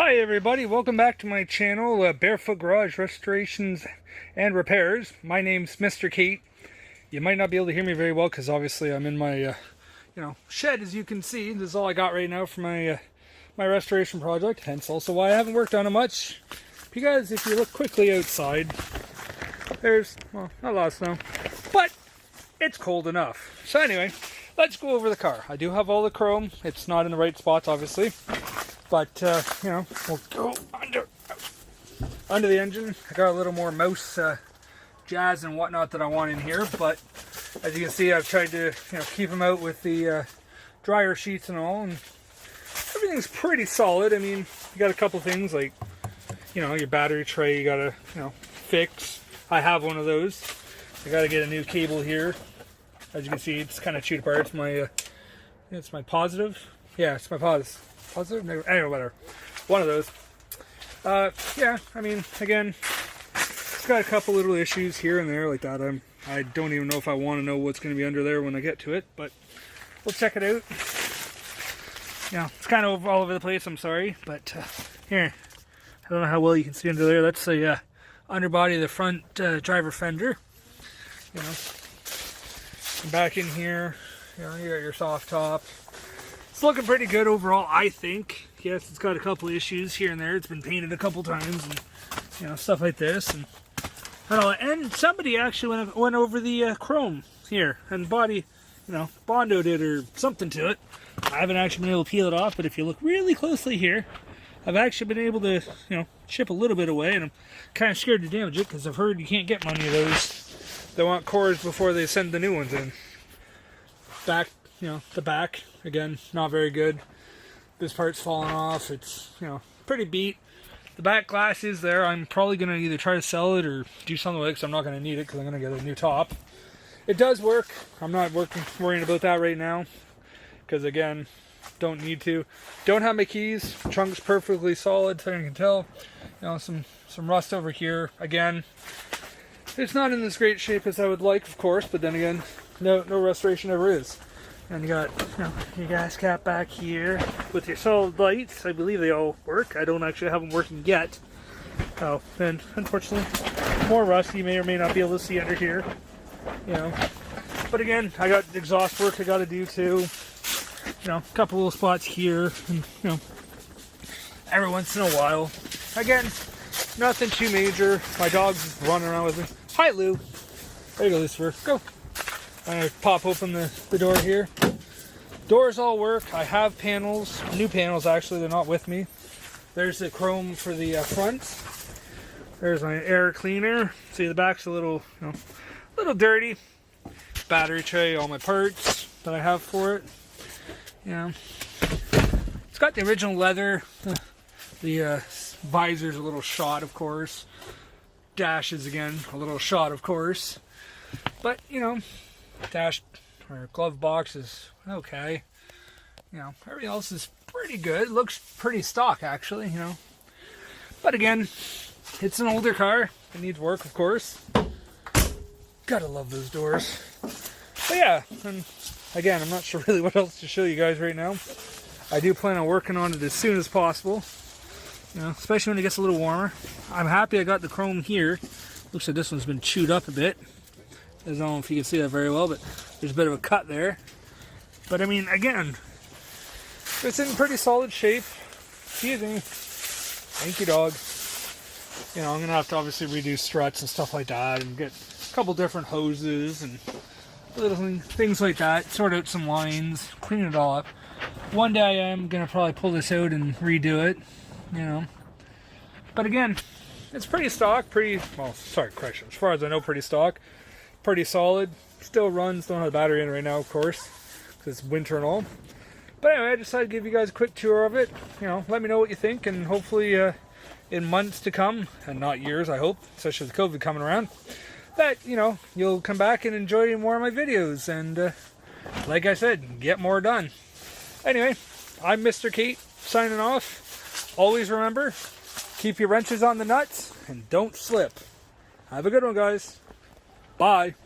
Hi everybody, welcome back to my channel, Barefoot Garage Restorations and Repairs. My name's Mr. Kate. You might not be able to hear me very well because obviously I'm in my shed, as you can see. This is all I got right now for my my restoration project, hence also why I haven't worked on it much. Because if you look quickly outside, there's, well, not a lot of snow, but it's cold enough. So anyway, let's go over the car. I do have all the chrome. It's not in the right spots, obviously. But, we'll go under the engine. I got a little more mouse jazz and whatnot that I want in here. But, as you can see, I've tried to, keep them out with the dryer sheets and all. And everything's pretty solid. I mean, you got a couple things like, your battery tray you got to, fix. I have one of those. I got to get a new cable here. As you can see, it's kind of chewed apart. It's my positive. Yeah, it's my positive. Anyway, whatever. One of those. Yeah, I mean, again, it's got a couple little issues here and there like that. I don't even know if I want to know what's going to be under there when I get to it, but we'll check it out. It's kind of all over the place, I'm sorry, but here, I don't know how well you can see under there. That's the underbody of the front driver fender. And back in here, you got your soft top. It's looking pretty good overall, I think. Yes, it's got a couple issues here and there. It's been painted a couple times and, stuff like this. And somebody actually went over the chrome here and body, bondoed it or something to it. I haven't actually been able to peel it off, but if you look really closely here, I've actually been able to, chip a little bit away, and I'm kind of scared to damage it because I've heard you can't get many of those. They want cores before they send the new ones in. Back. The back, again, not very good. This part's falling off. It's, pretty beat. The back glass is there. I'm probably going to either try to sell it or do something with it because I'm not going to need it because I'm going to get a new top. It does work. I'm not worrying about that right now because, again, don't need to. Don't have my keys. Trunk's perfectly solid, so you can tell. Some rust over here. Again, it's not in this great shape as I would like, of course, but then again, no restoration ever is. And you got, your gas cap back here with your solid lights. I believe they all work. I don't actually have them working yet. Oh, and unfortunately, more rust. You may or may not be able to see under here. But again, I got exhaust work I got to do too. A couple little spots here, and every once in a while. Again, nothing too major. My dog's running around with me. Hi, Lou. There you go, Lucifer. Go. I'm going to pop open the door here. Doors all work. I have panels, new panels actually, they're not with me. There's the chrome for the front. There's my air cleaner. See, the back's a little dirty. Battery tray, all my parts that I have for it. It's got the original leather. The visor's a little shot, of course. Dashes again, a little shot, of course. But, dash or glove box is okay. Everything else is pretty good. Looks pretty stock, actually, But again, it's an older car. It needs work, of course. Gotta love those doors. But yeah, and again, I'm not sure really what else to show you guys right now. I do plan on working on it as soon as possible. Especially when it gets a little warmer. I'm happy I got the chrome here. Looks like this one's been chewed up a bit. I don't know if you can see that very well, but there's a bit of a cut there. But I mean, again, it's in pretty solid shape. Excuse me. Thank you, dog. I'm going to have to obviously redo struts and stuff like that and get a couple different hoses and little things like that. Sort out some lines, clean it all up. One day I am going to probably pull this out and redo it, But again, it's pretty stock, correction. As far as I know, pretty stock. Pretty solid, still runs, don't have a battery in right now, of course, because it's winter and all. But anyway, I decided to give you guys a quick tour of it. Let me know what you think, and hopefully in months to come, and not years, I hope, especially with COVID coming around, that, you'll come back and enjoy more of my videos, and like I said, get more done. Anyway, I'm Mr. Kate, signing off. Always remember, keep your wrenches on the nuts, and don't slip. Have a good one, guys. Bye.